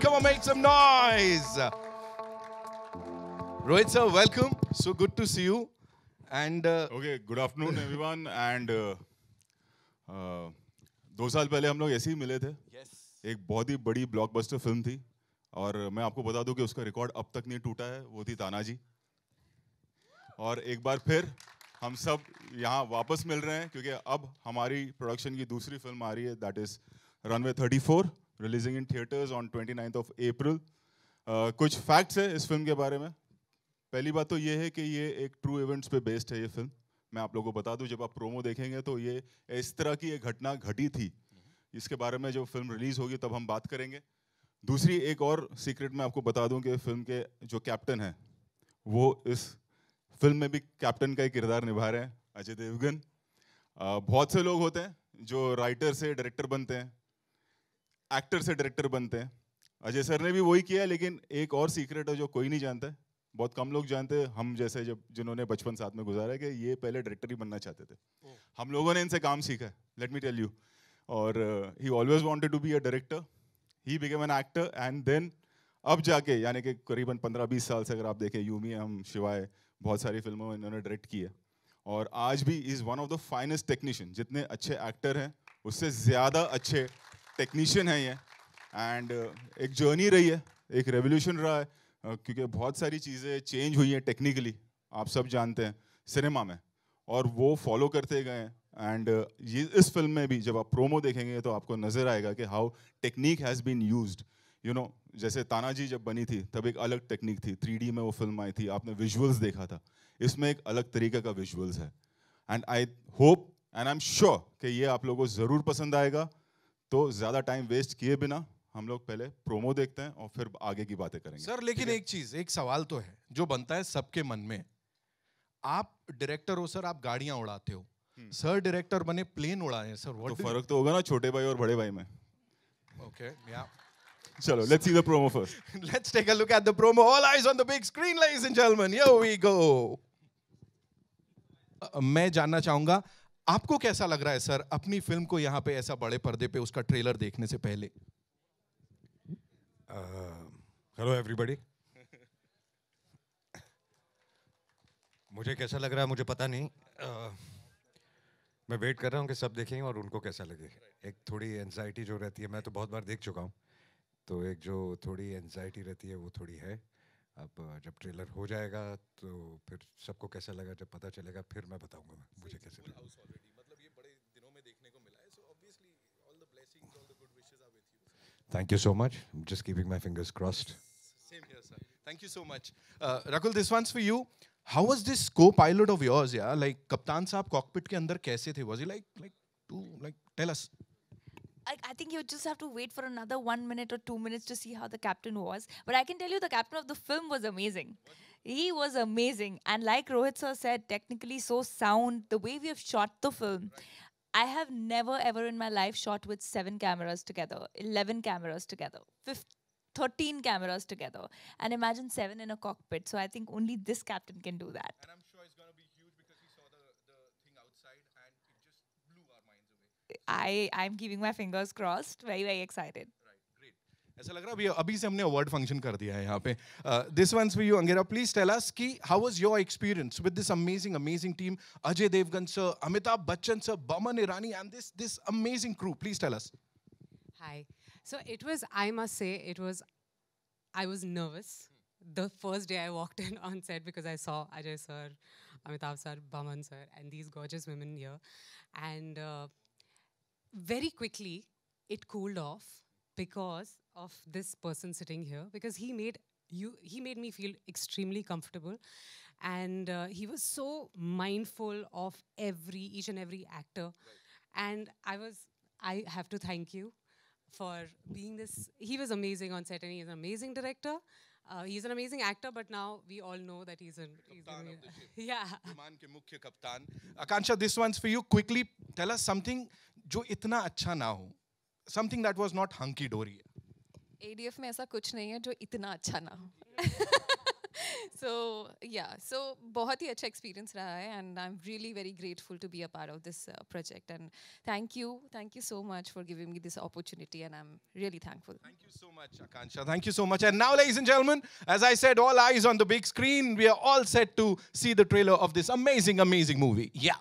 Come on, make some noise. Rohit sir, welcome. So good to see you. And Okay, good afternoon everyone. And 2 साल पहले हम लोग ऐसे ही मिले थे. yes. एक बहुत ही बड़ी ब्लॉकबस्टर फिल्म थी और मैं आपको बता दूं कि उसका रिकॉर्ड अब तक नहीं टूटा है. वो थी तानाजी. और एक बार फिर हम सब यहाँ वापस मिल रहे हैं क्योंकि अब हमारी प्रोडक्शन की दूसरी फिल्म आ रही है. That is runway 34, releasing in theatres on 29th April. कुछ फैक्ट्स है इस फिल्म के बारे में. पहली बात तो ये है कि ये एक ट्रू इवेंट्स पे बेस्ड है ये फिल्म. मैं आप लोगों को बता दूं, जब आप प्रोमो देखेंगे तो ये इस तरह की एक घटना घटी थी. इसके बारे में जब फिल्म रिलीज होगी तब हम बात करेंगे. दूसरी एक और सीक्रेट मैं आपको बता दूं कि फिल्म के जो कैप्टन हैं वो इस फिल्म में भी कैप्टन का एक किरदार निभा रहे हैं, अजय देवगन. बहुत से लोग होते हैं जो राइटर से डायरेक्टर बनते हैं, एक्टर से डायरेक्टर बनते हैं. अजय सर ने भी वही किया है, लेकिन एक और सीक्रेट है जो कोई नहीं जानता है, बहुत कम लोग जानते हैं, हम जैसे जब जिन्होंने बचपन साथ में गुजारा है, कि ये पहले डायरेक्टर ही बनना चाहते थे. हम लोगों ने इनसे काम सीखा है, लेट मी टेल यू. और he always wanted to be a director. He became an actor and then अब जाके, यानी कि करीबन 15-20 साल से अगर आप देखें, यूमी हम शिवाय बहुत सारी फिल्मों में इन्होंने डायरेक्ट की है. और आज भी is one of the finest technician. जितने अच्छे एक्टर हैं उससे ज़्यादा अच्छे टेक्नीशियन हैं ये. एंड एक जर्नी रही है, एक रेवोल्यूशन रहा है, क्योंकि बहुत सारी चीज़ें चेंज हुई हैं टेक्निकली, आप सब जानते हैं, सिनेमा में, और वो फॉलो करते गए हैं. एंड ये इस फिल्म में भी जब आप प्रोमो देखेंगे तो आपको नज़र आएगा कि how technique has been used. You know, जैसे तानाजी जब बनी थी तब एक अलग टेक्निक थी, 3D में वो फिल्म आई थी, आपने विजुअल्स देखा था. इसमें एक अलग तरीके का विजुअल्स है. And I hope and I am sure कि ये आप लोगों को ज़रूर पसंद आएगा. तो ज़्यादा टाइम वेस्ट किए बिना हम लोग पहले प्रोमो देखते हैं और फिर आगे की बातें करेंगे. सर, लेकिन एक चीज, एक सवाल तो है जो बनता है सबके मन में. आप डायरेक्टर हो सर, आप गाड़ियां उड़ाते हो. सर डायरेक्टर बने, प्लेन उड़ाए सर. तो फर्क तो होगा ना छोटे भाई और बड़े भाई में. ओके, या. चलो, let's see the promo first. Let's take a look at the promo. All eyes on the big screen, ladies and gentlemen. Here we go. मैं जानना चाहूंगा, आपको कैसा लग रहा है सर अपनी फिल्म को यहाँ पे ऐसा बड़े पर्दे पे उसका ट्रेलर देखने से पहले? Hello everybody. मुझे कैसा लग रहा है मुझे पता नहीं. मैं वेट कर रहा हूँ कि सब देखेंगे और उनको कैसा लगे. एक थोड़ी एंजाइटी जो रहती है, मैं तो बहुत बार देख चुका हूँ, तो एक जो थोड़ी एंजाइटी रहती है वो थोड़ी है. अब जब ट्रेलर हो जाएगा तो फिर सबको कैसा लगा जब पता चलेगा, फिर मैं बताऊंगा मुझे कैसे लगा. मतलब ये बड़े दिनों में देखने को मिला है, so obviously all the blessings, all the good wishes are with you. Thank you so much. I'm just keeping my fingers crossed. Same here, sir. Thank you so much. Rakul, this one's for you. How was this co-pilot of yours, yeah? Like, Kaptan Saab cockpit के अंदर कैसे थे? Was he tell us. I think you just have to wait for another 1 minute or 2 minutes to see how the captain was. But I can tell you the captain of the film was amazing. He was amazing. And like Rohit sir said, technically so sound, the way we have shot the film. I have never ever in my life shot with 7 cameras together, 11 cameras together, 13 cameras together. And imagine 7 in a cockpit. So I think only this captain can do that. And I'm sure it's going to be huge because he saw the thing outside and it just blew our minds away. I'm keeping my fingers crossed. Very, very excited. Right, great. ऐसा लग रहा है अभी से हमने award function कर दिया है यहाँ पे. This one's for you, Angera. Please tell us कि how was your experience with this amazing team? Ajay Devgan sir, Amitabh Bachchan sir, Boman Irani, and this amazing crew. Please tell us. Hi. So it was, I must say, I was nervous the first day I walked in on set because I saw Ajay sir, Amitabh sir, Boman sir, and these gorgeous women here. And very quickly, it cooled off because of this person sitting here, because he made me feel extremely comfortable. And he was so mindful of each and every actor. Right. And I have to thank you for being this. He was amazing on set, and he's an amazing director. He's an amazing actor, but now we all know that he's yeah. विमान के मुख्य कप्तान. Akansha, this one's for you. Quickly tell us something जो इतना अच्छा ना हो. Something that was not hunky dory. ADF में ऐसा कुछ नहीं है जो इतना अच्छा ना हो. So yeah, so बहुत ही अच्छा experience रहा है, and I'm really very grateful to be a part of this project. And thank you so much for giving me this opportunity, and I'm really thankful. Thank you so much, Akansha. Thank you so much. And now, ladies and gentlemen, as I said, all eyes on the big screen. We are all set to see the trailer of this amazing, amazing movie. Yeah.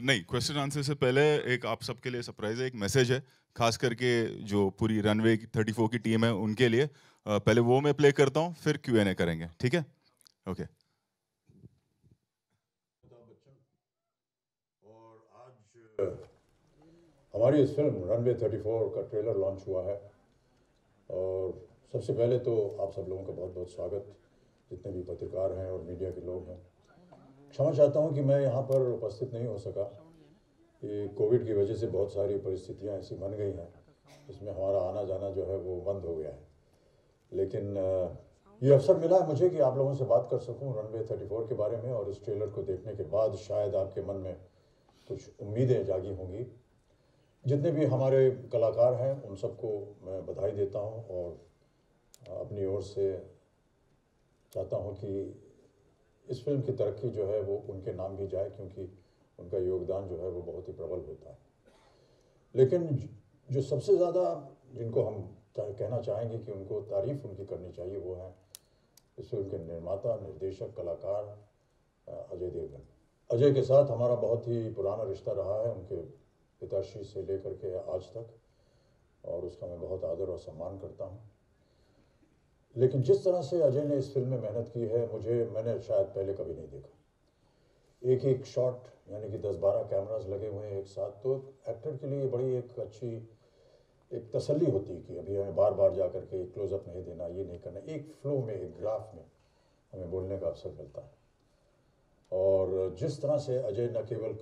नहीं, question answer से पहले एक आप सबके लिए surprise है, एक message है, खास करके जो पूरी रनवे 34 की टीम है उनके लिए। पहले वो मैं प्ले करता हूँ, फिर Q&A करेंगे, ठीक है? ओके। और आज हमारी इस फिल्म रनवे 34 का ट्रेलर लॉन्च हुआ है, और सबसे पहले तो आप सब लोगों का बहुत बहुत स्वागत, जितने भी पत्रकार हैं और मीडिया के लोग हैं। क्षमा चाहता हूं कि मैं यहाँ पर उपस्थित नहीं हो सका। ये कोविड की वजह से बहुत सारी परिस्थितियाँ ऐसी बन गई हैं, इसमें हमारा आना जाना जो है वो बंद हो गया है। लेकिन ये अवसर मिला है मुझे कि आप लोगों से बात कर सकूं रनवे 34 के बारे में, और इस ट्रेलर को देखने के बाद शायद आपके मन में कुछ उम्मीदें जागी होंगी। जितने भी हमारे कलाकार हैं उन सबको मैं बधाई देता हूं, और अपनी ओर से चाहता हूं कि इस फिल्म की तरक्की जो है वो उनके नाम भी जाए, क्योंकि उनका योगदान जो है वो बहुत ही प्रबल होता है। लेकिन जो सबसे ज़्यादा जिनको हम कहना चाहेंगे कि उनको तारीफ़ उनकी करनी चाहिए, वो हैं इस फिल्म के निर्माता, निर्देशक, कलाकार अजय देवगन। अजय के साथ हमारा बहुत ही पुराना रिश्ता रहा है, उनके पिताश्री से लेकर के आज तक, और उसका मैं बहुत आदर और सम्मान करता हूँ। लेकिन जिस तरह से अजय ने इस फिल्म में मेहनत की है, मैंने शायद पहले कभी नहीं देखा। एक एक शॉट यानी कि 10-12 कैमरास लगे हुए हैं एक साथ, तो एक्टर के लिए बड़ी एक अच्छी एक तसल्ली होती है कि अभी हमें बार बार जा कर के क्लोजअप नहीं देना, ये नहीं करना। एक फ्लो में, एक ग्राफ में हमें बोलने का अवसर मिलता है। और जिस तरह से अजय न केवल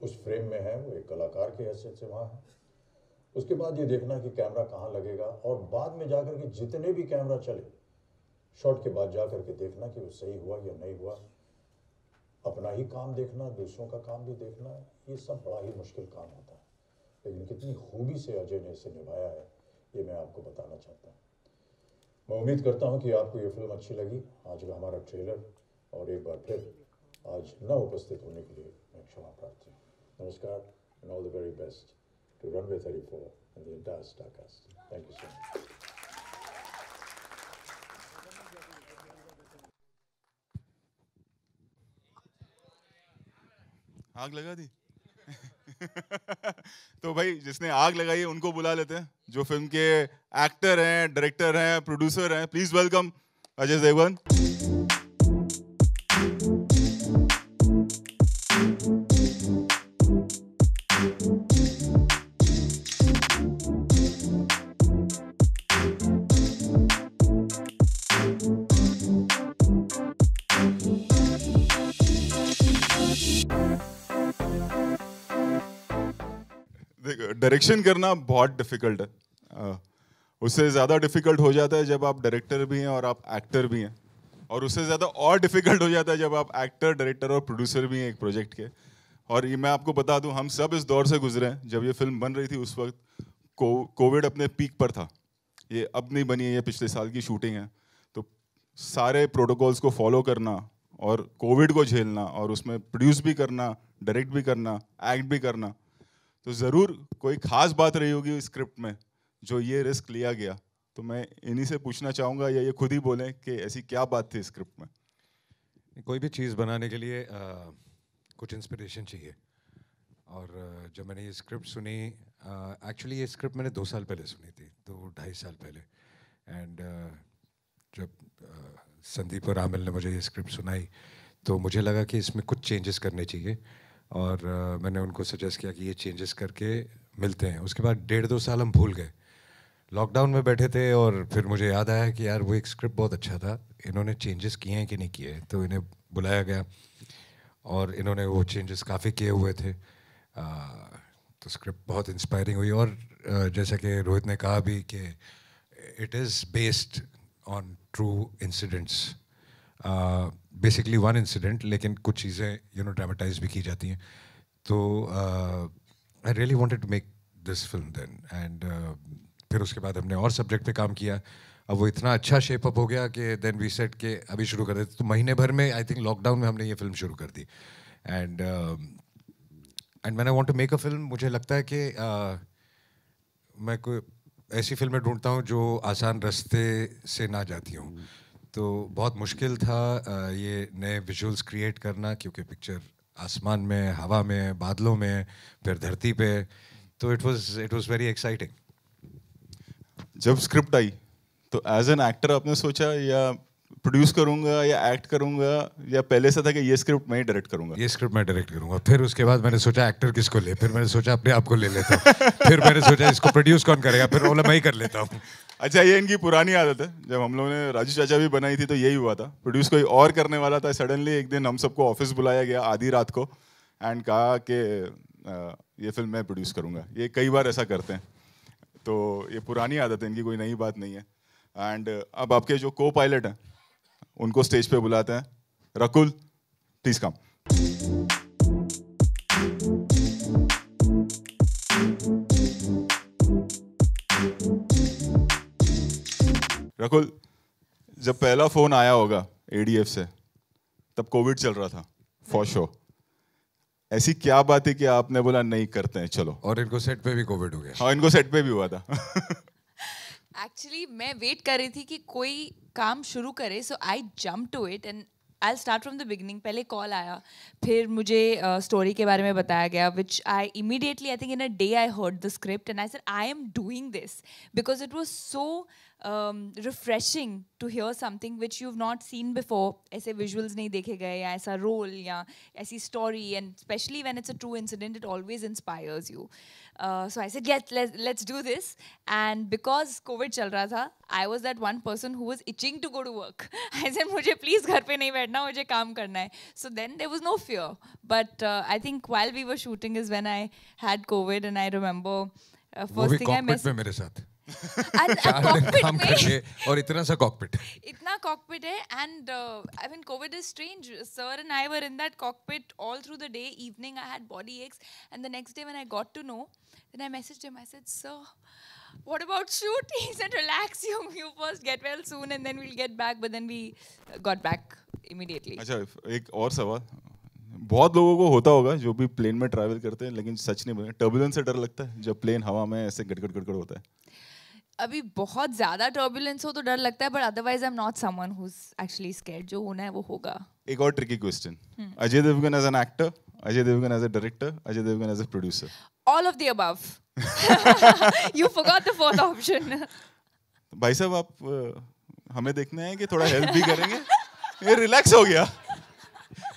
उस फ्रेम में है, वो एक कलाकार की हैसियत से वहाँ है। उसके बाद ये देखना कि कैमरा कहाँ लगेगा, और बाद में जाकर के जितने भी कैमरा चले, शॉट के बाद जाकर के देखना कि वो सही हुआ या नहीं हुआ। अपना ही काम देखना, दूसरों का काम भी देखना, ये सब बड़ा ही मुश्किल काम होता है, लेकिन कितनी खूबी से अजय ने इसे निभाया है, ये मैं आपको बताना चाहता हूँ। मैं उम्मीद करता हूँ कि आपको ये फिल्म अच्छी लगी। आज का हमारा ट्रेलर, और एक बार फिर आज न उपस्थित होने के लिए मैं क्षमा प्रार्थी हूँ। नमस्कार, and all the very best to Runway 34 and the entire star cast. Thank you so much. आग लगा दी। तो भाई जिसने आग लगाई है उनको बुला लेते हैं, जो फिल्म के एक्टर हैं, डायरेक्टर हैं, प्रोड्यूसर हैं। Please welcome Ajay Devgn. Direction करना बहुत डिफिकल्ट है, उससे ज़्यादा डिफिकल्ट हो जाता है जब आप डायरेक्टर भी हैं और आप एक्टर भी हैं, और उससे ज़्यादा और डिफिकल्ट हो जाता है जब आप एक्टर, डायरेक्टर और प्रोड्यूसर भी हैं एक प्रोजेक्ट के। और ये मैं आपको बता दूं, हम सब इस दौर से गुजरे हैं। जब ये फिल्म बन रही थी उस वक्त कोविड अपने पीक पर था। ये अब नहीं बनी है, ये पिछले साल की शूटिंग है। तो सारे प्रोटोकॉल्स को फॉलो करना और कोविड को झेलना, और उसमें प्रोड्यूस भी करना, डायरेक्ट भी करना, एक्ट भी करना, तो ज़रूर कोई ख़ास बात रही होगी स्क्रिप्ट में जो ये रिस्क लिया गया। तो मैं इन्हीं से पूछना चाहूँगा, या ये खुद ही बोलें कि ऐसी क्या बात थी स्क्रिप्ट में। कोई भी चीज़ बनाने के लिए कुछ इंस्पिरेशन चाहिए। और जब मैंने ये स्क्रिप्ट सुनी, एक्चुअली ये स्क्रिप्ट मैंने 2 साल पहले सुनी थी, 2-2.5 साल पहले। एंड जब संदीप और आमिल ने मुझे ये स्क्रिप्ट सुनाई, तो मुझे लगा कि इसमें कुछ चेंजेस करने चाहिए। और मैंने उनको सजेस्ट किया कि ये चेंजेस करके मिलते हैं। उसके बाद 1.5-2 साल हम भूल गए, लॉकडाउन में बैठे थे, और फिर मुझे याद आया कि यार वो एक स्क्रिप्ट बहुत अच्छा था, इन्होंने चेंजेस किए हैं कि नहीं किए। तो इन्हें बुलाया गया और इन्होंने वो चेंजेस काफ़ी किए हुए थे। तो स्क्रिप्ट बहुत इंस्पायरिंग हुई। और जैसा कि रोहित ने कहा भी कि it is based on true incidents, basically one incident, लेकिन कुछ चीज़ें ड्रामेटाइज भी की जाती हैं। तो I really wanted to make this film then. And फिर उसके बाद हमने और सब्जेक्ट पे काम किया। अब वो इतना अच्छा शेप अप हो गया कि देन वी सेट के अभी शुरू कर देते, तो महीने भर में आई थिंक लॉकडाउन में हमने ये फिल्म शुरू कर दी. And when I want to make a film, मुझे लगता है कि मैं कोई ऐसी फिल्में ढूंढता हूँ जो आसान रास्ते से ना जाती हूँ. तो बहुत मुश्किल था ये नए विजुअल्स क्रिएट करना, क्योंकि पिक्चर आसमान में, हवा में, बादलों में, फिर धरती पे. तो इट वाज वेरी एक्साइटिंग. जब स्क्रिप्ट आई तो एज एन एक्टर आपने सोचा या प्रोड्यूस करूंगा या एक्ट करूंगा, या पहले से था कि ये स्क्रिप्ट मैं ही डायरेक्ट करूंगा? ये स्क्रिप्ट मैं डायरेक्ट करूंगा. फिर उसके बाद मैंने सोचा एक्टर किसको ले, फिर मैंने सोचा अपने आप को ले लेता हूँ. फिर मैंने सोचा इसको प्रोड्यूस कौन करेगा, फिर बोला मैं ही कर लेता हूँ. अच्छा, ये इनकी पुरानी आदत है. जब हम लोगों ने राजू चाचा भी बनाई थी तो यही हुआ था. प्रोड्यूस कोई और करने वाला था, सडनली एक दिन हम सबको ऑफिस बुलाया गया आधी रात को एंड कहा कि ये फिल्म मैं प्रोड्यूस करूंगा. ये कई बार ऐसा करते हैं, तो ये पुरानी आदत है इनकी, कोई नई बात नहीं है. एंड अब आपके जो को पायलट हैं उनको स्टेज पे बुलाते हैं. Rakul, please come. रकुल, जब पहला फोन आया होगा एडीएफ से, तब कोविड चल रहा था फॉर श्योर. ऐसी क्या बात है कि आपने बोला नहीं करते हैं चलो? और इनको सेट पे भी कोविड हो गया. हाँ, इनको सेट पे भी हुआ था. एक्चुअली मैं वेट कर रही थी कि कोई काम शुरू करे, so I jump to it and I start from the beginning. पहले कॉल आया, फिर मुझे स्टोरी के बारे में बताया गया, which I immediately, I think in a day I heard the script and I said I am doing this because it was so refreshing to hear something which you've not seen before. ऐसे visuals नहीं देखे गए, या ऐसा role, या ऐसी story, and especially when it's a true incident, it always inspires you. So I said, yes, let's do this. And because COVID चल रहा था, I was that one person who was itching to go to work. I said, मुझे please घर पे नहीं बैठना, मुझे काम करना है. So then there was no fear. But I think while we were shooting is when I had COVID, and I remember first thing I messaged. मेरे साथ. काम करके, और इतना सा कॉकपिट है. And I mean, COVID is strange. Sir and I were in that cockpit all through the day. Evening I had body aches, and the next day when I got to know, then I messaged him. I said, sir, what about shoot? He said, relax, you first get well soon and then we'll get back. But then we got back immediately. अच्छा, एक और सवाल. बहुत लोगों को होता होगा जो भी प्लेन में ट्रैवल करते हैं, लेकिन सच नहीं बोले, टर्बुलेंस से डर लगता है जब प्लेन हवा में ऐसे गड़गड़ गड़गड़ होता है? अभी बहुत ज्यादा टर्बुलेंस हो तो डर लगता है, but otherwise I am not someone who is actually scared. जो होना है वो होगा. एक और tricky question. Ajay Devgn as an actor, Ajay Devgn as a director, Ajay Devgn as a producer? All of the above. You forgot the fourth option. भाई साहब, आप हमें देखना है कि थोड़ा हेल्प भी करेंगे? ये रिलैक्स हो गया.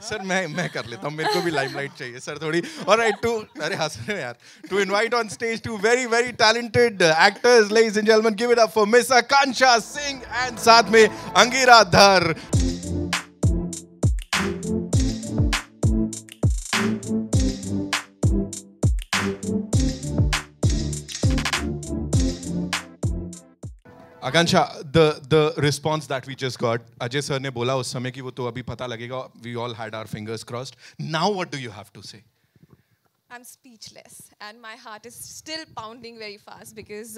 सर मैं कर लेता हूँ, मेरे को भी लाइमलाइट चाहिए सर थोड़ी. ऑलराइट, टू अरे हंस रहे हो यार. To invite on stage two very very talented actors, ladies and gentleman, give it up for miss Akanksha Singh and साथ में Angira Dhar. Akanksha, the response that we just got, Ajay sir ने बोला उस समय कि वो तो अभी पता लगेगा. We all had our fingers crossed. Now what do you have to say? I'm speechless, and my heart is still pounding very fast because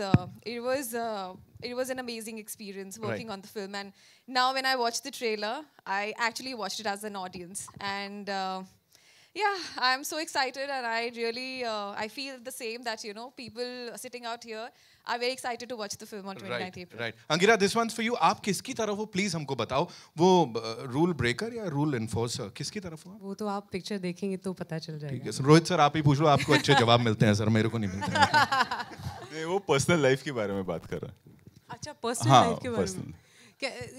it was an amazing experience working on the film. And now when I watched the trailer, I actually watched it as an audience, and yeah, I'm so excited, and I really I feel the same that people sitting out here are very excited to watch the film on 29th April. Right. Angira, this one's for you. आप किसकी तरफ हो? Please हमको बताओ. वो rule breaker या rule enforcer, किसकी तरफ हो? वो तो आप पिक्चर देखेंगे तो पता चल जाएगा. ठीक है, रोहित सर आप ही पूछ लो, आपको अच्छे जवाब मिलते हैं सर, मेरे को नहीं मिलते हैं. वो पर्सनल लाइफ के बारे में बात कर रहा है. अच्छा, पर्सनल लाइफ के बारे में.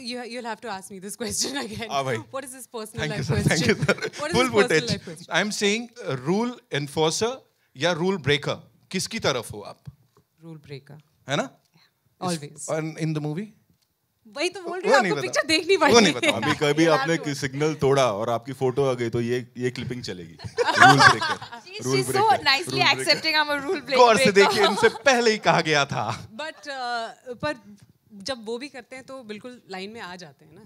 You'll have to ask me this question again. What is this personal life question? Thank you, sir. What is Full this personal footage. life question? I'm saying rule enforcer या rule breaker, किसकी तरफ हो आप? Rule breaker. है ना? Always. And in the movie? वही तो बोल रही हूँ, आपको पिक्चर देखनी पड़ेगी. अभी कभी आपने सिग्नल तोड़ा और आपकी फोटो आ गई तो ये क्लिपिंग चलेगी. Rule breaker. She's so nicely accepting I'm a rule breaker. गौर से देखिए, इनसे पहले ही कहा गया था. पर जब वो भी करते हैं तो बिल्कुल लाइन में आ जाते हैं ना.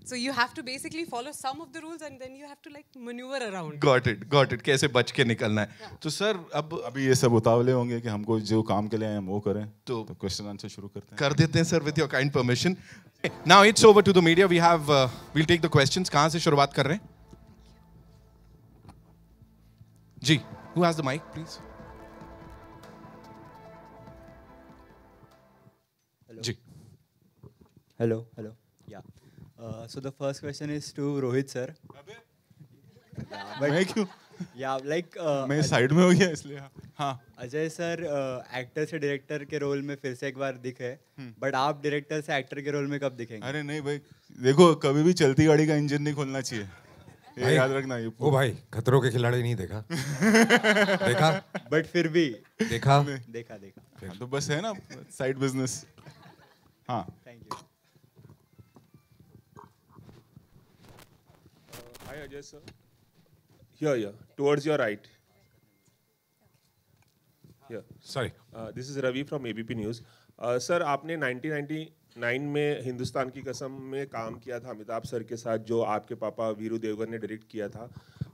So you have to basically follow some of the rules and then you have to like maneuver around. Got it. कैसे बच के निकलना है. तो सर अब अभी ये सब उतावले होंगे कि हमको जो काम के लिए आए हम वो करें, तो क्वेश्चन आंसर शुरू करते हैं. कर देते हैं sir, with your kind permission. Now it's over to the media. We'll take the questions. कहाँ से शुरुआत कर रहे हैं? जी, who has the mic, please? Ji. Hello. Yeah. So the first question is to Rohit sir. मैं क्यों? Yeah, like मैं side में हो गया इसलिए. हाँ. अजय सर एक्टर से डायरेक्टर के रोल में फिर से एक बार दिखे, बट आप डायरेक्टर से एक्टर के रोल में कब दिखेंगे? अरे नहीं भाई, देखो कभी भी चलती गाड़ी का इंजन नहीं खोलना चाहिए. ये याद रखना. ये ओ भाई, खतरों के खिलाड़ी नहीं देखा? देखा? बट फिर भी देखा? देखा. हाँ, तो बस है ना साइड बिजनेस. हाँ. Thank you. Hi Ajay sir. Here, towards your right. Here. Sorry. This is Ravi from ABP News. Sir, आपने 1999 में हिंदुस्तान की कसम में काम किया था अमिताभ सर के साथ, जो आपके पापा वीरू देवगन ने डायरेक्ट किया था.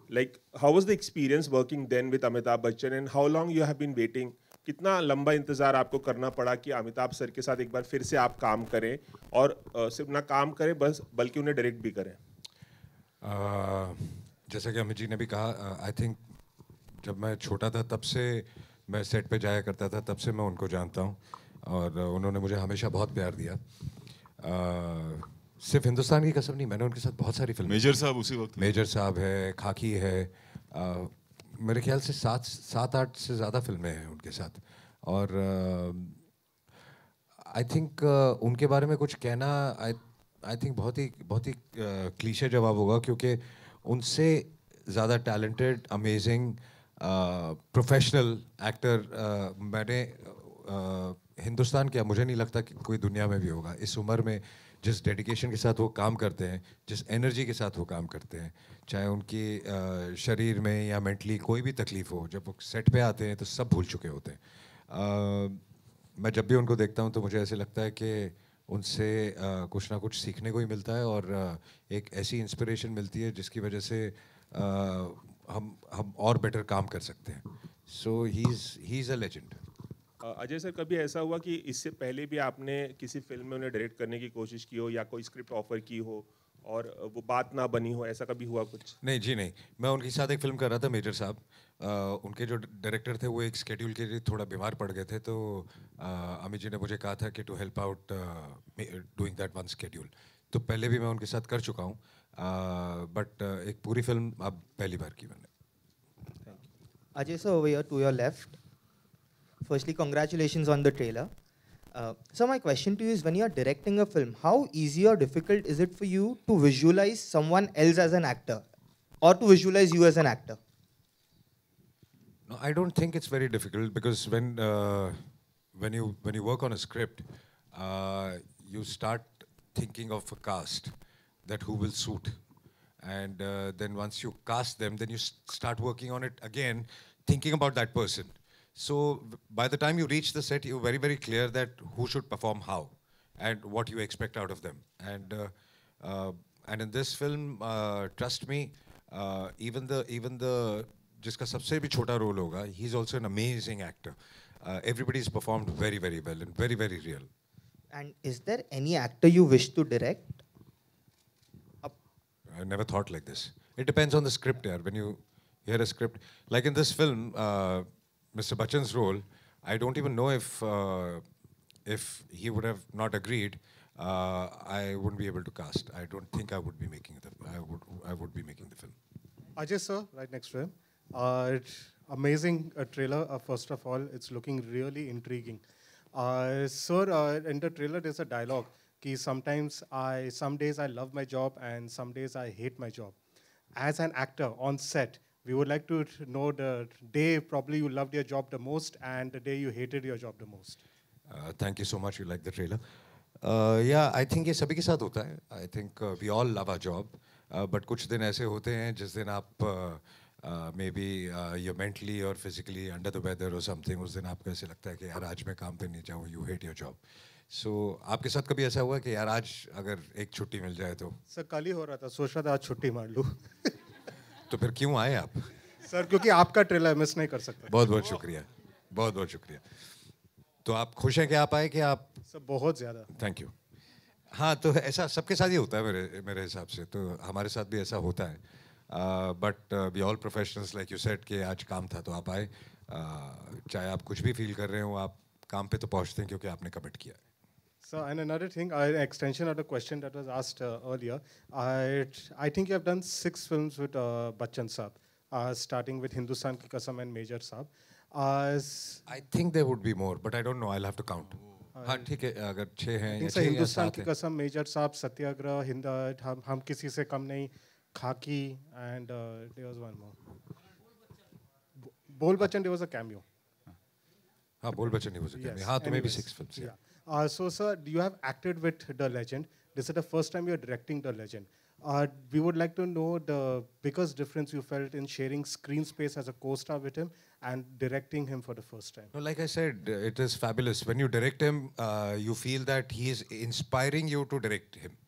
Like, how was the experience working then with Amitabh Bachchan and how long you have been waiting? कितना लंबा इंतजार आपको करना पड़ा कि अमिताभ सर के साथ एक बार फिर से आप काम करें और सिर्फ ना काम करें बस बल्कि उन्हें डायरेक्ट भी करें? जैसा कि अमित जी ने भी कहा, आई थिंक जब मैं छोटा था तब से मैं सेट पे जाया करता था, तब से मैं उनको जानता हूँ और उन्होंने मुझे हमेशा बहुत प्यार दिया. सिर्फ हिंदुस्तान की कसम नहीं, मैंने उनके साथ बहुत सारी फिल्में. मेजर साहब उसी वक्त. मेजर साहब है, खाकी है, मेरे ख्याल से 7-8 से ज़्यादा फिल्में हैं उनके साथ. और आई थिंक उनके बारे में कुछ कहना आई थिंक बहुत ही क्लीशे जवाब होगा, क्योंकि उनसे ज़्यादा टैलेंटेड, अमेजिंग, प्रोफेशनल एक्टर मैंने हिंदुस्तान क्या, मुझे नहीं लगता कि कोई दुनिया में भी होगा. इस उम्र में जिस डेडिकेशन के साथ वो काम करते हैं, जिस एनर्जी के साथ वो काम करते हैं, चाहे उनकी शरीर में या मेंटली कोई भी तकलीफ हो, जब वो सेट पे आते हैं तो सब भूल चुके होते हैं. मैं जब भी उनको देखता हूँ तो मुझे ऐसे लगता है कि उनसे कुछ ना कुछ सीखने को ही मिलता है और एक ऐसी इंस्पिरेशन मिलती है जिसकी वजह से हम और बेटर काम कर सकते हैं. So he is a legend. Ajay sir, कभी ऐसा हुआ कि इससे पहले भी आपने किसी फिल्म में उन्हें डायरेक्ट करने की कोशिश की हो या कोई स्क्रिप्ट ऑफर की हो और वो बात ना बनी हो, ऐसा कभी हुआ कुछ? नहीं जी नहीं, मैं उनके साथ एक फिल्म कर रहा था, मेजर साहब. उनके जो डायरेक्टर थे वो एक स्केड्यूल के लिए थोड़ा बीमार पड़ गए थे, तो अमित जी ने मुझे कहा था कि to help out doing that one schedule. तो पहले भी मैं उनके साथ कर चुका हूँ, बट एक पूरी फिल्म अब पहली बार की मैंने. Ajay sir, over here to your left. Firstly, congratulations on the trailer. So my question to you is, when you are directing a film, how easy or difficult is it for you to visualize someone else as an actor or to visualize you as an actor? No, I don't think it's very difficult, because when you work on a script, you start thinking of a cast that who will suit, and then once you cast them, then you start working on it again, thinking about that person. So by the time you reach the set, you're very, very clear that who should perform how and what you expect out of them. And in this film, trust me, even the जिसका सबसे भी छोटा role होगा, he's also an amazing actor. Everybody's performed very, very well and very, very real. And is there any actor you wish to direct? I never thought like this. It depends on the script, yaar. When you hear a script, like in this film, Mr. Bachchan's role, I don't even know if he would have not agreed, I wouldn't be able to cast. I don't think I would be making I would be making the film. Ajay sir, right next to him. Amazing trailer. First of all, it's looking really intriguing. Sir, in the trailer, there's a dialogue. Some days I love my job and some days I hate my job. As an actor on set, we would like to know the day probably you loved your job the most and the day you hated your job the most. Thank you so much. You like the trailer. Yeah, I think ये सभी के साथ होता है. I think we all love our job, but कुछ दिन ऐसे होते हैं जिस दिन आप maybe you're mentally or physically under the weather or something. उस दिन आपको ऐसे लगता है कि यार आज मैं काम पे नहीं जाऊँ. You hate your job. सो आपके साथ कभी ऐसा हुआ कि यार आज अगर एक छुट्टी मिल जाए तो? सर कल ही हो रहा था, सोच रहा था आज छुट्टी मार लूँ। तो फिर क्यों आए आप? सर क्योंकि आपका ट्रेलर मिस नहीं कर सकता। बहुत बहुत शुक्रिया, बहुत बहुत शुक्रिया। तो आप खुश हैं कि आप आए? कि आप? सर बहुत ज़्यादा। Thank you. हाँ, तो ऐसा सबके साथ ही होता है मेरे हिसाब से, तो हमारे साथ भी ऐसा होता है। But we all professionals, like you said कि आज काम था तो आप आए। चाहे आप कुछ भी फील कर रहे हो, आप काम पे तो पहुंचते हैं क्योंकि आपने कमिट किया है। So, and another thing, an extension of the question that was asked earlier, I think you have done 6 films with Bachchan Saab, starting with Hindustan Ki Kasam and Major Saab. I think there would be more, but I don't know. I'll have to count. हाँ ठीक है, अगर 6 हैं या 6 या हिंदुस्तान 7 की हैं। कसम, मेजर साहब, सत्याग्रह, हम किसी से कम नहीं, खाकी, and there was one more. बोल Bachchan, there was a cameo. हाँ, बोल बच्चन ही हो सकते हैं। हाँ, तो maybe 6 films. Yeah. So, sir, you have acted with the legend. This is the first time you're directing the legend. We would like to know the biggest difference you felt in sharing screen space as a co-star with him and directing him for the first time. No, like I said, it is fabulous. When you direct him, you feel that he is inspiring you to direct him.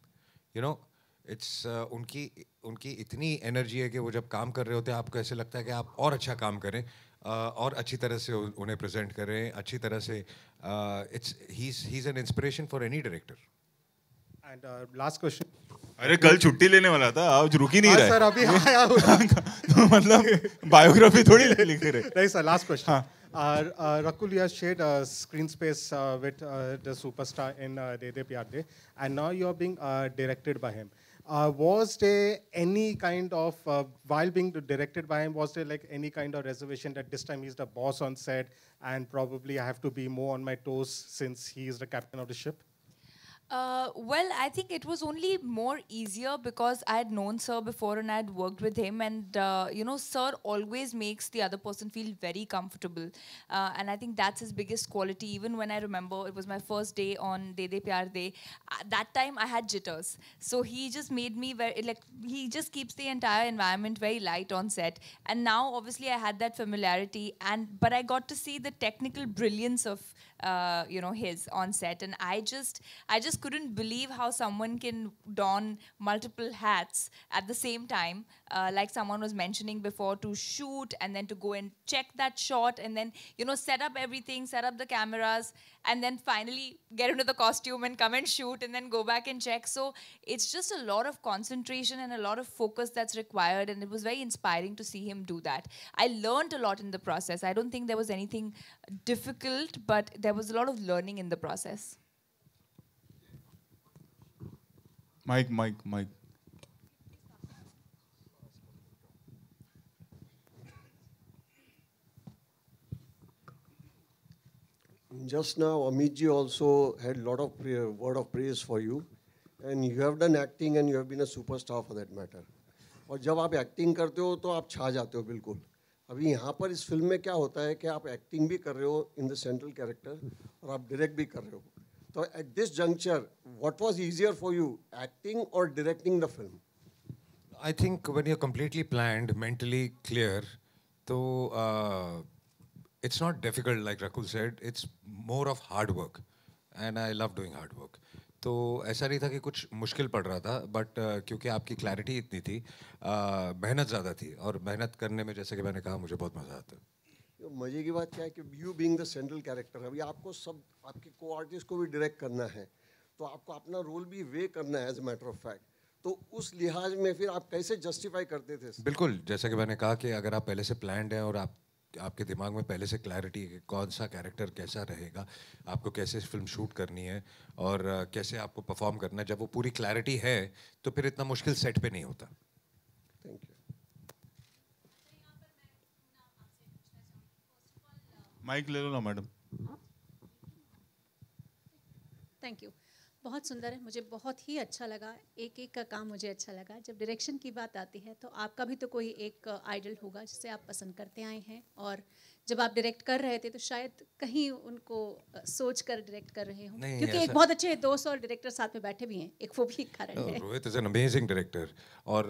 You know, it's उनकी इतनी energy है कि वो जब काम कर रहे होते हैं आपको ऐसे लगता है कि आप और अच्छा काम करें, और अच्छी तरह से उन्हें प्रेजेंट करें, अच्छी तरह से। he's an inspiration for any director. And last question. अरे कल छुट्टी लेने वाला था, आज रुक ही नहीं रहा है। सर अभी आया हूँ। तो मतलब बायोग्राफी थोड़ी लिख रहे। नहीं sir, last question. Rakul, you have shared screen space with the superstar in De De Pyar De, and now you are being directed by him. Was there any kind of, while being directed by him, was there like any kind of reservation that this time he's the boss on set and probably I have to be more on my toes since he is the captain of the ship? Well, I think it was only more easier because I had known Sir before and I had worked with him, and you know, Sir always makes the other person feel very comfortable, and I think that's his biggest quality. Even when I remember it was my first day on De De Pyar De, that time I had jitters, so he just made me very, like, he just keeps the entire environment very light on set. And now obviously I had that familiarity, but I got to see the technical brilliance of you know, his on set, and I just couldn't believe how someone can don multiple hats at the same time, like someone was mentioning before, to shoot and then to go and check that shot and then, you know, set up everything, set up the cameras, and then finally get into the costume and come and shoot and then go back and check. So it's just a lot of concentration and a lot of focus that's required, and it was very inspiring to see him do that. I learned a lot in the process. I don't think there was anything difficult, but there was a lot of learning in the process. Mike. Just now, Amit ji also had a lot of word of praise for you, and you have done acting and you have been a superstar for that matter. और जब आप acting करते हो तो आप छा जाते हो बिल्कुल। अभी यहाँ पर इस फिल्म में क्या होता है कि आप एक्टिंग भी कर रहे हो इन द सेंट्रल कैरेक्टर और आप डायरेक्ट भी कर रहे हो। तो at this juncture, what was easier for you, acting और directing the film? I think when you're completely planned, mentally clear, so it's not difficult, like Rakul said. It's more of hard work, and I love doing hard work. तो ऐसा नहीं था कि कुछ मुश्किल पड़ रहा था, बट क्योंकि आपकी क्लैरिटी इतनी थी, मेहनत ज़्यादा थी, और मेहनत करने में जैसे कि मैंने कहा मुझे बहुत मज़ा आता है। मज़े की बात क्या है कि you being the central character, अभी आपको सब आपके को आर्टिस्ट को भी डायरेक्ट करना है, तो आपको अपना रोल भी वे करना है as a matter of fact. तो उस लिहाज में फिर आप कैसे जस्टिफाई करते थे? बिल्कुल, जैसा कि मैंने कहा कि अगर आप पहले से प्लान्ड हैं और आपके दिमाग में पहले से क्लैरिटी है कि कौन सा कैरेक्टर कैसा रहेगा, आपको कैसे फिल्म शूट करनी है और कैसे आपको परफॉर्म करना है, जब वो पूरी क्लैरिटी है तो फिर इतना मुश्किल सेट पे नहीं होता। Thank you. माइक ले लो ना मैडम। Thank you. बहुत सुंदर है, मुझे बहुत ही अच्छा लगा, एक एक का काम मुझे अच्छा लगा। जब डायरेक्शन की बात आती है तो आपका भी तो कोई एक आइडल होगा जिसे आप पसंद करते आए हैं, और जब आप डायरेक्ट कर रहे थे तो शायद कहीं उनको सोच कर डायरेक्ट कर रहे हों, क्योंकि एक बहुत अच्छे दोस्त और डायरेक्टर साथ में बैठे भी हैं, एक वो भी कारण है। Rohit is an amazing director, और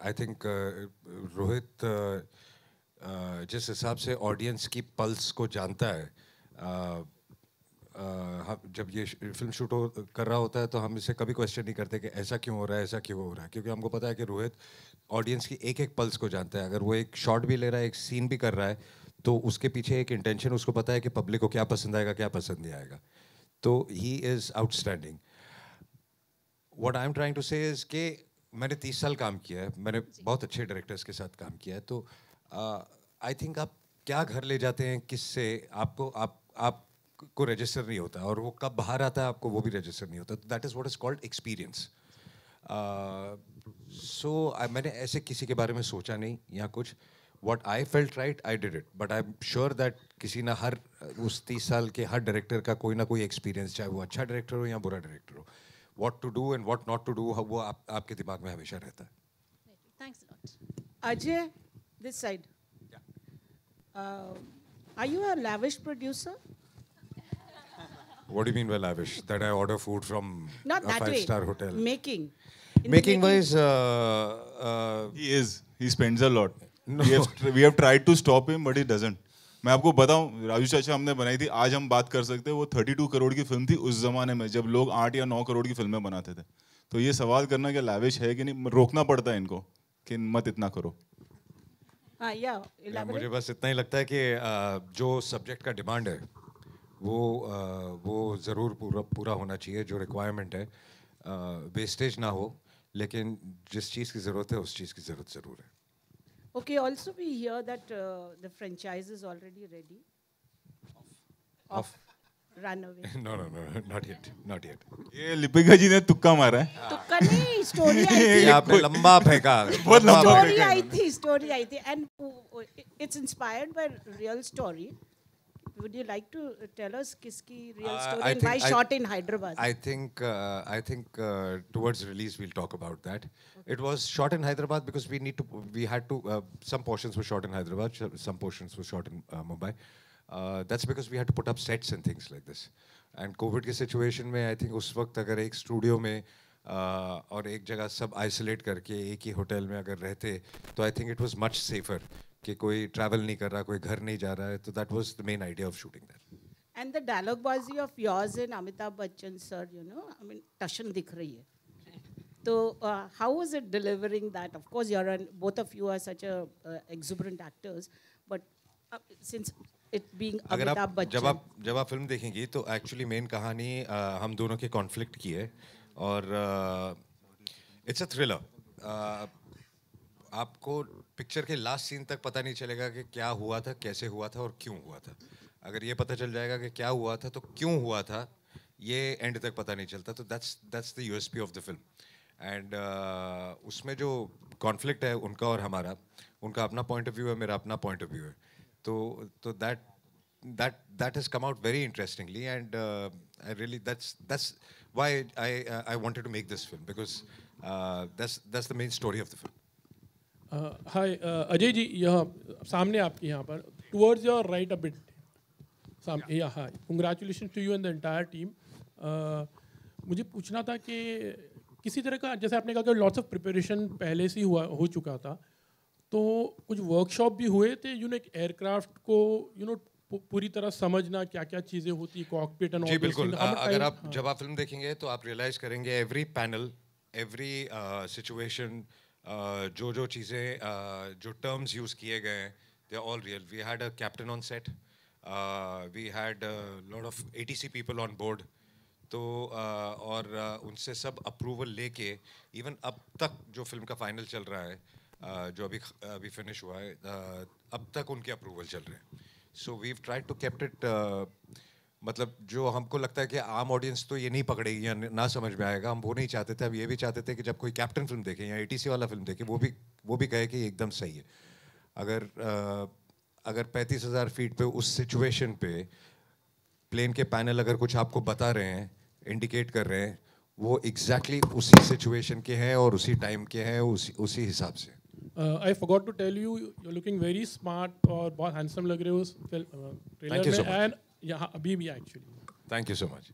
आई थिंक रोहित जिस हिसाब से ऑडियंस की पल्स को जानता है, जब ये फिल्म शूट कर रहा होता है तो हम इसे कभी क्वेश्चन नहीं करते कि ऐसा क्यों हो रहा है, ऐसा क्यों हो रहा है, क्योंकि हमको पता है कि रोहित ऑडियंस की एक एक पल्स को जानता है. अगर वो एक शॉट भी ले रहा है, एक सीन भी कर रहा है, तो उसके पीछे एक इंटेंशन, उसको पता है कि पब्लिक को क्या पसंद आएगा, क्या पसंद नहीं आएगा. तो he is outstanding. What I am trying to say is कि मैंने 30 साल काम किया है, मैंने बहुत अच्छे डायरेक्टर्स के साथ काम किया है. तो आई थिंक आप क्या घर ले जाते हैं किससे, आपको रजिस्टर नहीं होता, और वो कब बाहर आता है आपको वो भी रजिस्टर नहीं होता. That is what is called experience. So मैंने ऐसे किसी के बारे में सोचा नहीं या कुछ. What I felt right, I did it. But I'm sure that किसी ना हर उस 30 साल के हर डायरेक्टर का कोई ना कोई एक्सपीरियंस, चाहे वो अच्छा डायरेक्टर हो या बुरा डायरेक्टर हो, what to do and what not to do, वो आपके दिमाग में हमेशा रहता है. Thanks a lot. Ajay, this side. Are you a lavish producer? What do you mean by lavish? That I order food from Not a that way. 5-star hotel? Making. Making wise, he is. He spends a lot. No. We have tried to stop him, but he doesn't. मैं आपको बताऊं, राजू चाचा हमने बनाई थी, आज हम बात कर सकते हैं, वो 32 करोड़ की फिल्म थी उस जमाने में जब लोग 8 या 9 करोड़ की फिल्में बनाते थे. तो ये सवाल करना कि लाविश है कि नहीं, रोकना पड़ता है इनको कि मत इतना करो. मुझे बस इतना ही लगता है कि जो सब्जेक्ट का डिमांड है वो ज़रूर पूरा होना चाहिए. जो रिक्वायरमेंट है, वेस्टेज ना हो, लेकिन जिस चीज़ की ज़रूरत है उस चीज़ की ज़रूरत ज़रूर है. Okay, also we hear that the franchise is already ready. Of Runaway. No, not yet. ये लिपिका जी ने तुक्का मारा है. तुक्का नहीं, स्टोरी आई थी. आपने लंबा फेंका. बहुत लंबा स्टोरी आई थी, and it's inspired by real story. Would you like to tell us किसकी real story and why shot in Hyderabad? I think towards release we'll talk about that. Okay. It was shot in Hyderabad because we had to some portions were shot in Hyderabad, some portions were shot in Mumbai. That's because we had to put up sets and things like this. And COVID के situation में I think उस वक्त अगर एक studio में और एक जगह सब isolate करके एक ही होटल में अगर रहते, तो I think it was much safer. कि कोई ट्रैवल नहीं कर रहा, कोई घर नहीं जा रहा है, तो that was the main idea of shooting that. And the dialogue-bazi of yours and Amitabh Bachchan sir, I mean, tashan dikh rahi hai. So how was it delivering that? Of course, both of you are such exuberant actors, but since it being Amitabh Bachchan. जब आप film देखेंगी तो actually main कहानी हम दोनों के conflict की है, और इट्स अ थ्रिलर. आपको पिक्चर के लास्ट सीन तक पता नहीं चलेगा कि क्या हुआ था, कैसे हुआ था और क्यों हुआ था. अगर ये पता चल जाएगा कि क्या हुआ था तो क्यों हुआ था, ये एंड तक पता नहीं चलता. तो that's the USP of the film. And उसमें जो कॉन्फ्लिक्ट है उनका और हमारा, उनका अपना पॉइंट ऑफ व्यू है, मेरा अपना पॉइंट ऑफ व्यू है. तो that has come out very interestingly, and I really that's why I wanted to make this film, because that's the main story of the film. Hi, Ajay ji, यहाँ सामने आपके यहाँ पर towards your right a bit. Yeah, hi. Congratulations to you and the entire team. मुझे पूछना था कि किसी तरह का, जैसे आपने कहा कि lots of preparation पहले से ही हो चुका था, तो कुछ वर्कशॉप भी हुए थे, एक एयरक्राफ्ट को पूरी तरह समझना, क्या क्या चीज़ें होती, कॉकपिट एंड ऑल. जी बिल्कुल. अगर आप जब आप फिल्म देखेंगे तो आप रियलाइज करेंगे एवरी पैनल, एवरी सिचुएशन, जो चीज़ें, जो टर्म्स यूज़ किए गए हैं, they are all real. We had a captain on set, we had lot of ATC people on board. तो और उनसे सब अप्रूवल लेके इवन अब तक जो फिल्म का फाइनल चल रहा है, जो अभी फिनिश हुआ है, अब तक उनके अप्रूवल चल रहे हैं. So we tried to kept it, मतलब जो हमको लगता है कि आम ऑडियंस तो ये नहीं पकड़ेगी या ना समझ में आएगा, हम वो नहीं चाहते थे. अब ये भी चाहते थे कि जब कोई कैप्टन फिल्म देखे या ATC वाला फिल्म देखे, वो भी कहे कि एकदम सही है. अगर 35,000 फीट पे उस सिचुएशन पे प्लेन के पैनल अगर कुछ आपको बता रहे हैं, इंडिकेट कर रहे हैं, वो एग्जैक्टली उसी सिचुएशन के हैं और उसी टाइम के हैं, उसी हिसाब से. I forgot to tell you, you're looking very smart और बहुत handsome लग रहे हो उस ट्रेलर में. And यहाँ अभी भी actually. Thank you so much.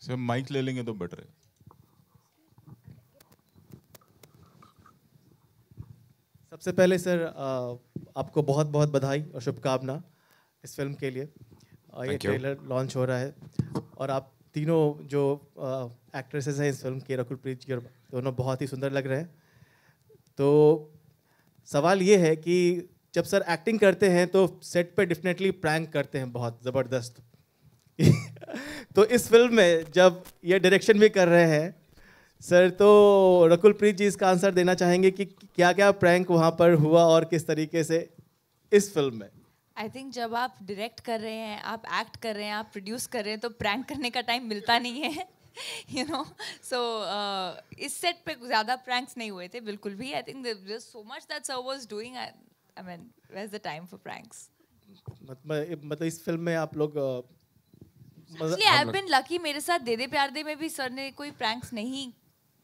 Sir mike ले लेंगे तो बेटर है. सबसे पहले सर आपको बहुत बहुत बधाई और शुभकामना इस फिल्म के लिए। ये ट्रेलर लॉन्च हो रहा है और आप तीनों जो एक्ट्रेसेस हैं इस फिल्म के, रकुल प्रीत जी और दोनों बहुत ही सुंदर लग रहे हैं। तो सवाल ये है कि जब सर एक्टिंग करते हैं तो सेट पे डेफिनेटली प्रैंक करते हैं बहुत ज़बरदस्त। तो इस फिल्म में जब ये डायरेक्शन भी कर रहे हैं सर, तो रकुल प्रीत जी इसका आंसर देना चाहेंगे कि क्या क्या प्रैंक वहाँ पर हुआ और किस तरीके से इस फिल्म में? आई थिंक जब आप डायरेक्ट कर रहे हैं, आप एक्ट कर रहे हैं, आप प्रोड्यूस कर रहे हैं, तो प्रैंक करने का टाइम मिलता नहीं है। यू नो, सो इस सेट पे ज़्यादा प्रैंक्स नहीं हुए थे बिल्कुल भी। I think there was so much that sir was doing, I mean where is the time for pranks? मतलब इस फिल्म में आप लोग actually I have been lucky, मेरे साथ दे दे प्यार दे में भी सर ने कोई प्रैंक्स नहीं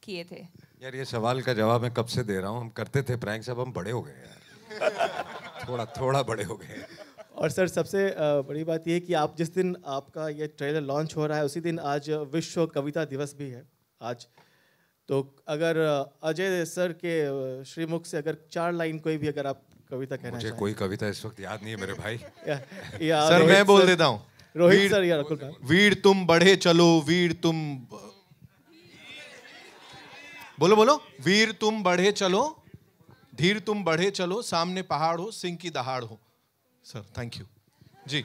किए थे। यार ये सवाल का जवाब मैं कब से दे रहा हूँ, हम करते थे प्रैंक्स, अब हम बड़े हो गए यार। थोड़ा बड़े हो गए। और सर सबसे बड़ी बात ये है कि आप जिस दिन आपका ये ट्रेलर लॉन्च हो रहा है उसी दिन आज विश्व कविता दिवस भी है आज। तो अगर अजय सर के श्रीमुख से अगर 4 लाइन कोई भी अगर आप कविता कहना मुझे कोई कविता इस वक्त याद नहीं है मेरे भाई। सर मैं बोल देता हूँ, रोहित सर या रकुल, वीर तुम बढ़े चलो, वीर तुम बोलो, वीर तुम बढ़े चलो, धीर तुम बढ़े चलो, सामने पहाड़ हो, सिंह की दहाड़ हो। सर थैंक यू जी।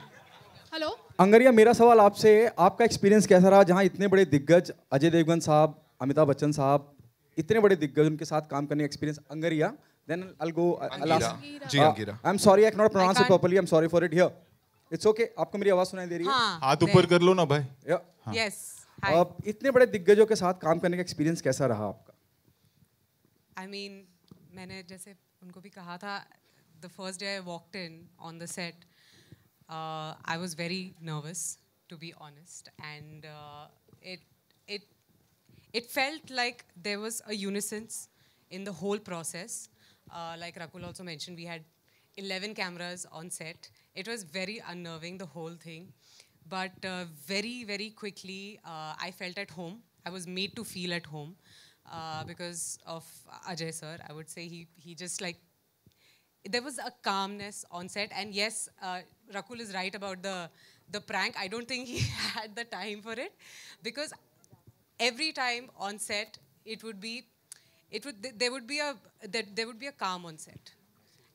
हेलो अंगरिया, मेरा सवाल आपसे, आपका एक्सपीरियंस कैसा रहा जहां इतने बड़े दिग्गज अजय देवगन साहब, अमिताभ बच्चन साहब, इतने बड़े दिग्गज, उनके साथ काम करने का experience? Angira, then I will go जी। Angira, I am sorry I can not pronounce it properly, I am sorry for it here. It's okay, आपको मेरी आवाज सुनाई दे रही है? हाथ ऊपर कर लो ना भाई। यस। इतने बड़े दिग्गजों के साथ काम करने का एक्सपीरियंस कैसा रहा आपका? I mean, मैंने जैसे उनको भी कहा था, the first day I walked in on the set, I was very nervous, to be honest, and it felt like there was a unison in the whole process. Like Rakul also mentioned, we had 11 cameras on set. It was very unnerving, the whole thing, but very, very quickly I felt at home. I was made to feel at home. Because of Ajay sir, I would say he just like, there was a calmness on set, and yes, Rakul is right about the prank. I don't think he had the time for it, because every time on set there would be a calm on set,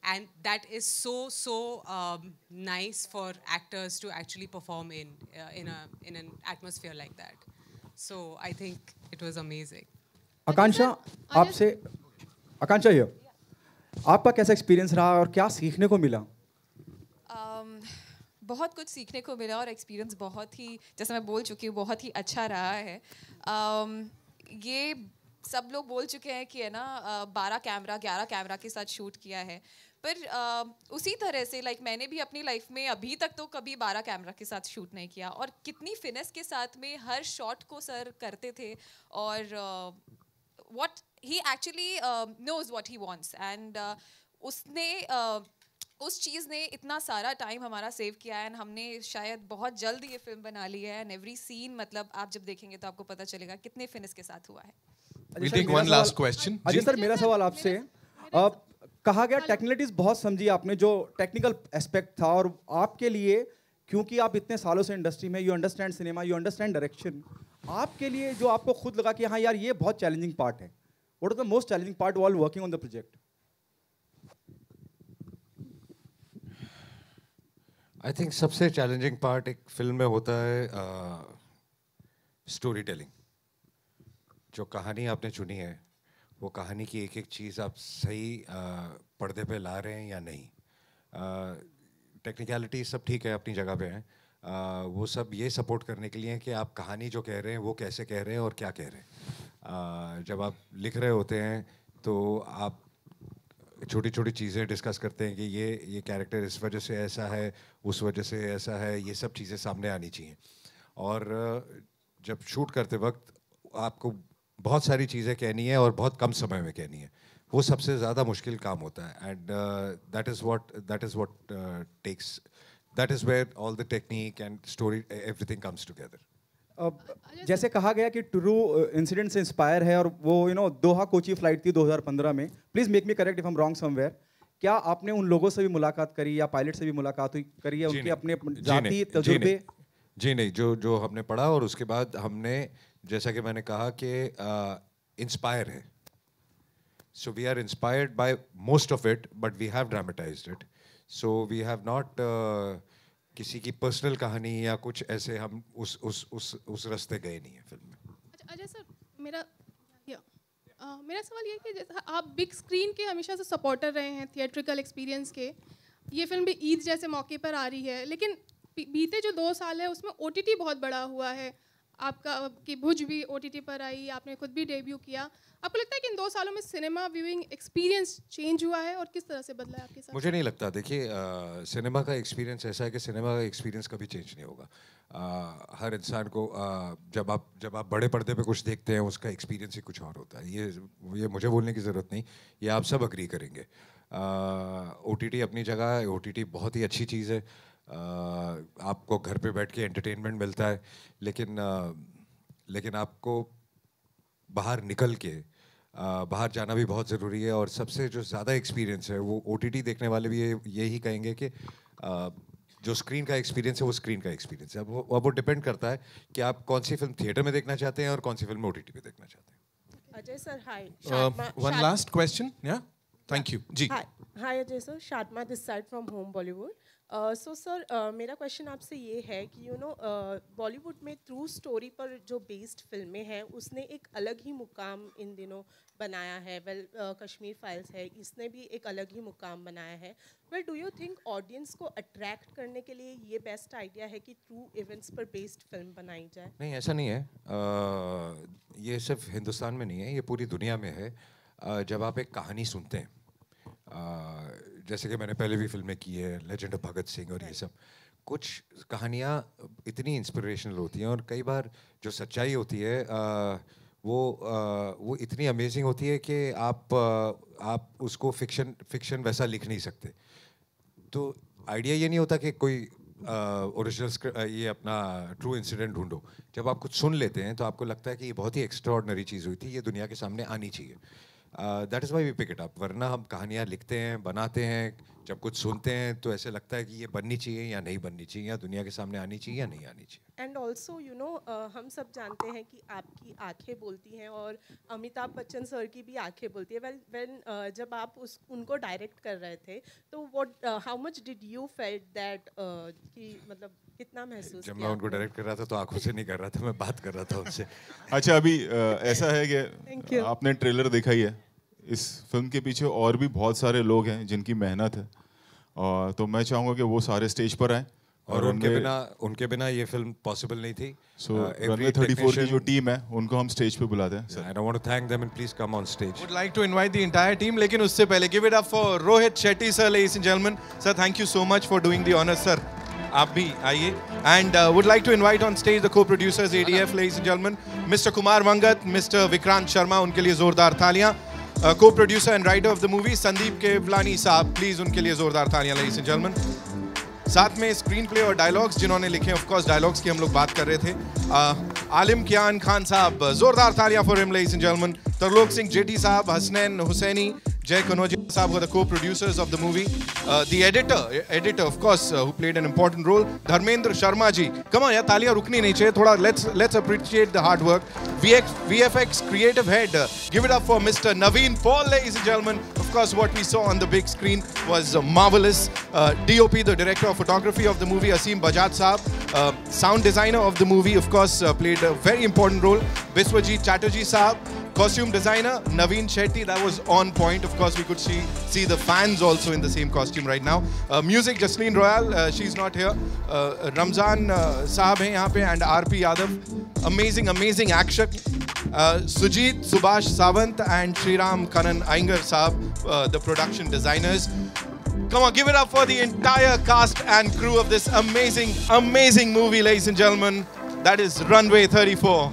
and that is so nice for actors to actually perform in an atmosphere like that. So I think it was amazing. आकांक्षा, आपसे, आकांक्षा ये, आपका कैसा experience रहा और क्या सीखने को मिला? बहुत कुछ सीखने को मिला और एक्सपीरियंस बहुत ही, जैसे मैं बोल चुकी हूँ, बहुत ही अच्छा रहा है। ये सब लोग बोल चुके हैं कि है ना 11 कैमरा के साथ शूट किया है, पर उसी तरह से लाइक मैंने भी अपनी लाइफ में अभी तक तो कभी 12 कैमरा के साथ शूट नहीं किया, और कितनी फिनेस के साथ में हर शॉट को सर करते थे, और what he actually knows what he wants, and उसने उस चीज़ ने इतना सारा टाइम हमारा सेव किया है, एंड हमने शायद बहुत जल्द ये फिल्म बना ली है, एंड एवरी सीन मतलब आप जब देखेंगे तो आपको पता चलेगा कितने फिनिश के साथ हुआ है। We'll take one last question. Ajay sir, मेरा सवाल आपसे, कहा गया टेक्निकलिटीज बहुत समझी आपने, जो टेक्निकल एस्पेक्ट था, और आपके लिए क्योंकि आप इतने सालों से इंडस्ट्री में, you understand cinema, you understand direction, आपके लिए जो आपको खुद लगा कि हाँ यार ये बहुत चैलेंजिंग पार्ट है, what is the most challenging part while working on the project? I think सबसे चैलेंजिंग पार्ट एक फिल्म में होता है स्टोरी टेलिंग। जो कहानी आपने चुनी है, वो कहानी की एक एक चीज़ आप सही पर्दे पे ला रहे हैं या नहीं। टेक्निकलिटी सब ठीक है, अपनी जगह पे हैं, वो सब ये सपोर्ट करने के लिए हैं कि आप कहानी जो कह रहे हैं वो कैसे कह रहे हैं और क्या कह रहे हैं। जब आप लिख रहे होते हैं तो आप छोटी छोटी चीज़ें डिस्कस करते हैं कि ये कैरेक्टर इस वजह से ऐसा है, उस वजह से ऐसा है, ये सब चीज़ें सामने आनी चाहिए। और जब शूट करते वक्त आपको बहुत सारी चीज़ें कहनी है और बहुत कम समय में कहनी है, वो सबसे ज़्यादा मुश्किल काम होता है। And that is what takes, that is where all the technique and story everything comes together. जैसे कहा गया कि ट्रू इंसिडेंट से इंस्पायर है, और वो दोहा कोची फ्लाइट थी 2015 में, please make me correct if I am wrong somewhere, क्या आपने उन लोगों से भी मुलाकात करी या पायलट से भी मुलाकात करी है, उनके अपने जाती तजुर्बे? जी नहीं, जो हमने पढ़ा और उसके बाद हमने, जैसा कि मैंने कहा कि इंस्पायर है, so we are inspired by most of it, but we have dramatized it, so we have not किसी की पर्सनल कहानी या कुछ ऐसे हम उस रास्ते गए नहीं है फिल्म में। अच्छा अजय सर, मेरा सवाल ये है कि जैसे आप बिग स्क्रीन के हमेशा से सपोर्टर रहे हैं, थिएट्रिकल एक्सपीरियंस के, ये फिल्म भी ईद जैसे मौके पर आ रही है, लेकिन बीते जो 2 साल है उसमें OTT बहुत बड़ा हुआ है। आपका कि भुज भी OTT पर आई, आपने खुद भी डेब्यू किया। आपको लगता है कि इन 2 सालों में सिनेमा व्यूइंग एक्सपीरियंस चेंज हुआ है और किस तरह से बदला है आपके साथ? मुझे नहीं लगता। देखिए, सिनेमा का एक्सपीरियंस ऐसा है कि सिनेमा का एक्सपीरियंस कभी चेंज नहीं होगा। हर इंसान को जब आप बड़े पर्दे पे कुछ देखते हैं उसका एक्सपीरियंस ही कुछ और होता है। ये मुझे बोलने की ज़रूरत नहीं, ये आप सब अग्री करेंगे। OTT अपनी जगह है, OTT बहुत ही अच्छी चीज़ है। आपको घर पे बैठ के एंटरटेनमेंट मिलता है, लेकिन आपको बाहर निकल के बाहर जाना भी बहुत ज़रूरी है। और सबसे जो ज़्यादा एक्सपीरियंस है वो OTT देखने वाले भी यही कहेंगे कि जो स्क्रीन का एक्सपीरियंस है वो स्क्रीन का एक्सपीरियंस है। अब वो डिपेंड करता है कि आप कौन सी फिल्म थिएटर में देखना चाहते हैं और कौन सी फिल्म OTT पे देखना चाहते हैं। Ajay sir, hi. One last question, yeah? Thank you. जी। Hi Ajay sir, Shatma this side from Home Bollywood. So sir, मेरा क्वेश्चन आपसे ये है कि बॉलीवुड में ट्रू स्टोरी पर जो बेस्ड फिल्में हैं उसने एक अलग ही मुकाम इन दिनों बनाया है। कश्मीर फाइल्स है, इसने भी एक अलग ही मुकाम बनाया है। डू यू थिंक ऑडियंस को अट्रैक्ट करने के लिए ये बेस्ट आइडिया है कि ट्रू इवेंट्स पर बेस्ड फिल्म बनाई जाए? नहीं, ऐसा नहीं है। ये सिर्फ हिंदुस्तान में नहीं है, ये पूरी दुनिया में है। जब आप एक कहानी सुनते हैं, जैसे कि मैंने पहले भी फिल्में की है, लेजेंड ऑफ भगत सिंह और ये सब, कुछ कहानियाँ इतनी इंस्पिरेशनल होती हैं और कई बार जो सच्चाई होती है वो इतनी अमेजिंग होती है कि आप उसको फिक्शन वैसा लिख नहीं सकते। तो आइडिया ये नहीं होता कि कोई ओरिजिनल ये अपना ट्रू इंसिडेंट ढूंढो। जब आप कुछ सुन लेते हैं तो आपको लगता है कि ये बहुत ही एक्स्ट्राऑर्डिनरी चीज़ हुई थी, ये दुनिया के सामने आनी चाहिए। That is why we pick it up. वरना हम कहानियाँ लिखते हैं, बनाते हैं, जब कुछ सुनते हैं तो ऐसे लगता है कि ये बननी चाहिए या नहीं बननी चाहिए, या दुनिया के सामने आनी चाहिए या नहीं आनी चाहिए। एंड ऑल्सो हम सब जानते हैं कि आपकी आंखें बोलती हैं और अमिताभ बच्चन सर की भी आंखें बोलती है। जब आप उनको डायरेक्ट कर रहे थे तो how much did you felt that, कि मतलब कितना महसूस जब मैं उनको डायरेक्ट कर रहा था तो आंखों से नहीं कर रहा था, मैं बात कर रहा था उनसे। अच्छा, अभी ऐसा है कि आपने ट्रेलर देखा ही है, इस फिल्म के पीछे और भी बहुत सारे लोग हैं जिनकी मेहनत है, और तो मैं चाहूँगा कि वो सारे स्टेज पर आएँ। और उनके बिना ये फिल्म पॉसिबल नहीं थी। रनवे 34 की जो टीम है उनको हम स्टेज पे बुलाते हैं। I want to thank them and please come on stage. Would like to invite the entire team, लेकिन उससे पहले give it up for Rohit Shetty sir, ladies and gentlemen. Sir, thank you so much for doing the honors, sir. आप भी आइए। And would like to invite on stage the co-producers ADF, ladies and gentlemen, Mr. Kumar Mangat, Mr. Vikrant Sharma, उनके लिए जोरदार तालियां। Co-producer and writer of the movie Sandeep Kewalani साहब, please उनके लिए जोरदार तालियां, ladies and gentlemen. साथ में स्क्रीन प्ले और डायलॉग्स जिन्होंने लिखे, ऑफ कोर्स डायलॉग्स की हम लोग बात कर रहे थे, आलिम कियान खान साहब, जोरदार तालियां for him, ladies and gentleman. Tarlok Singh jetty साहब, हसनैन हुसैनी, Jay Kanoji साहब were the co-producers of the movie. The editor of course, who played an important role, Dharmendra Sharma ji. Come on, यार तालियां रुकनी नहीं चाहिए थोड़ा. Let's appreciate the hard work. VFX creative head, give it up for Mr. Naveen Paul, ladies and gentlemen. Of course, what we saw on the big screen was marvelous. DOP, the director of photography of the movie, Asim Bajaj saab. Sound designer of the movie, of course, played a very important role, Biswajit Chatterjee saab. Costume designer Naveen Shetty, that was on point. Of course, we could see the fans also in the same costume right now. Music, Jasleen Royal, she's not here. Ramzan Saab hai yahan pe, and RP Yadav. Amazing action. Sujit Subhash Sawant and Shriram Kanan Iyengar Saab, the production designers. Come on, give it up for the entire cast and crew of this amazing movie, ladies and gentlemen. That is Runway 34.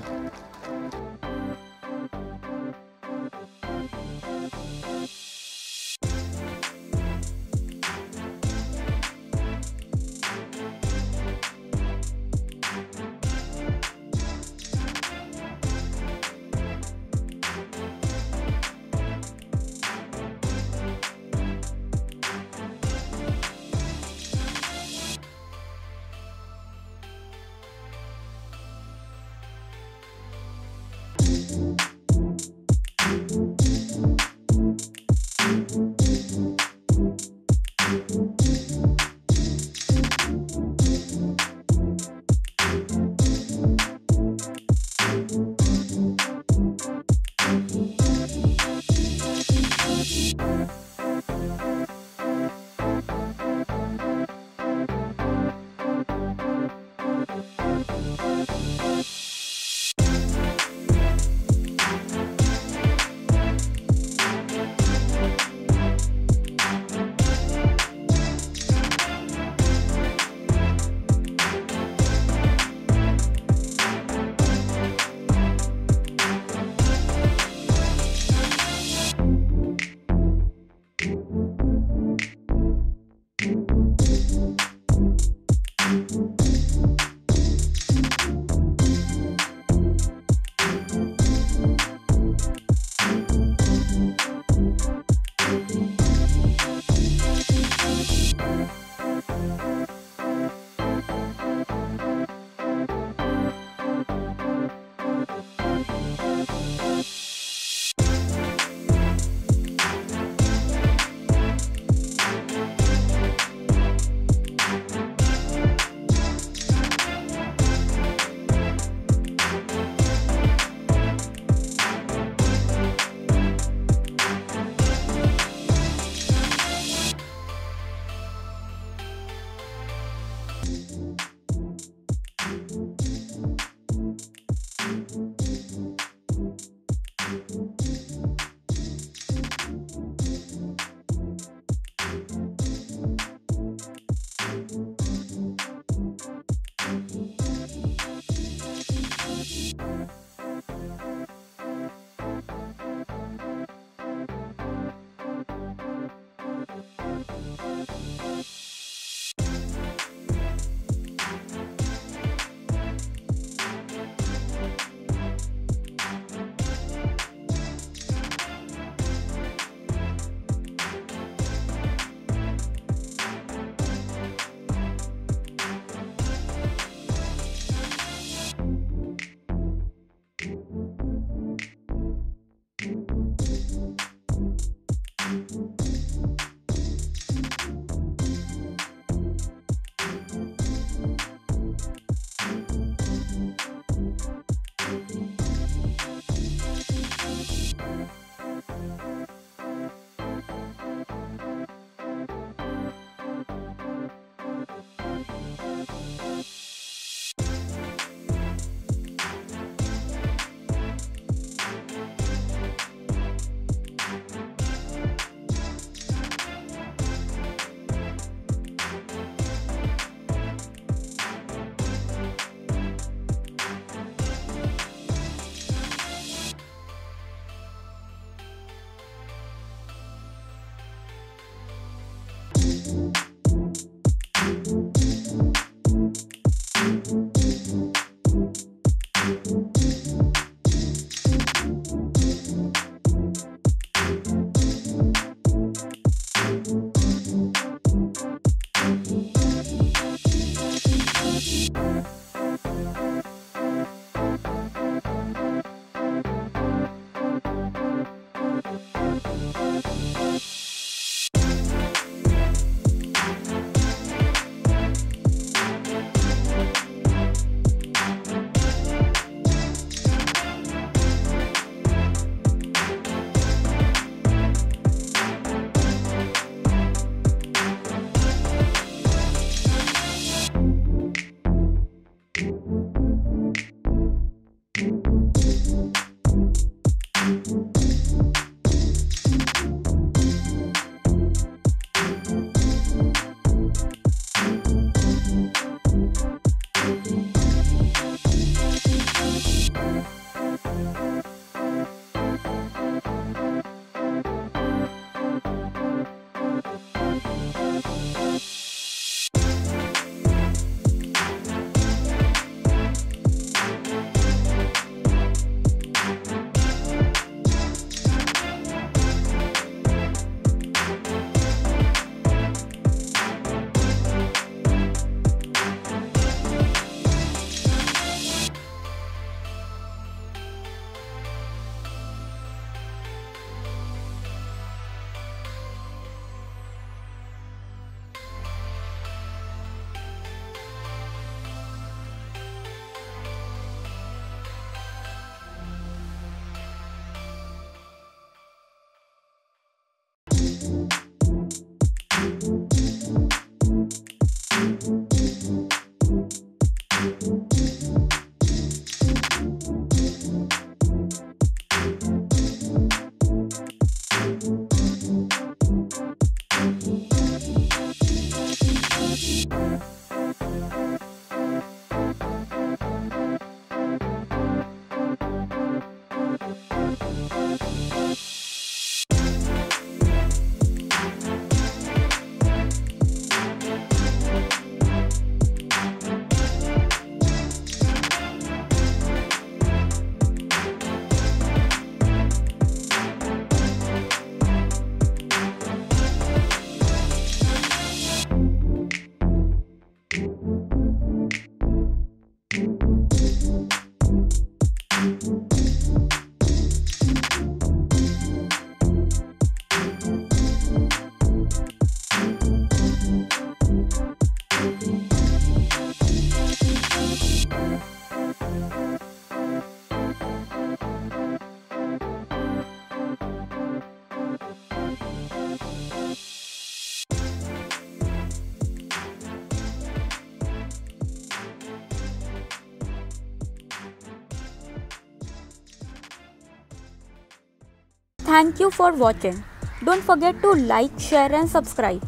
Thank you for watching. Don't forget to like, share and subscribe.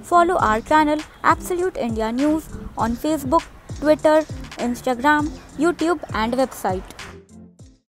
Follow our channel Absolute India News on Facebook, Twitter, Instagram, YouTube and website.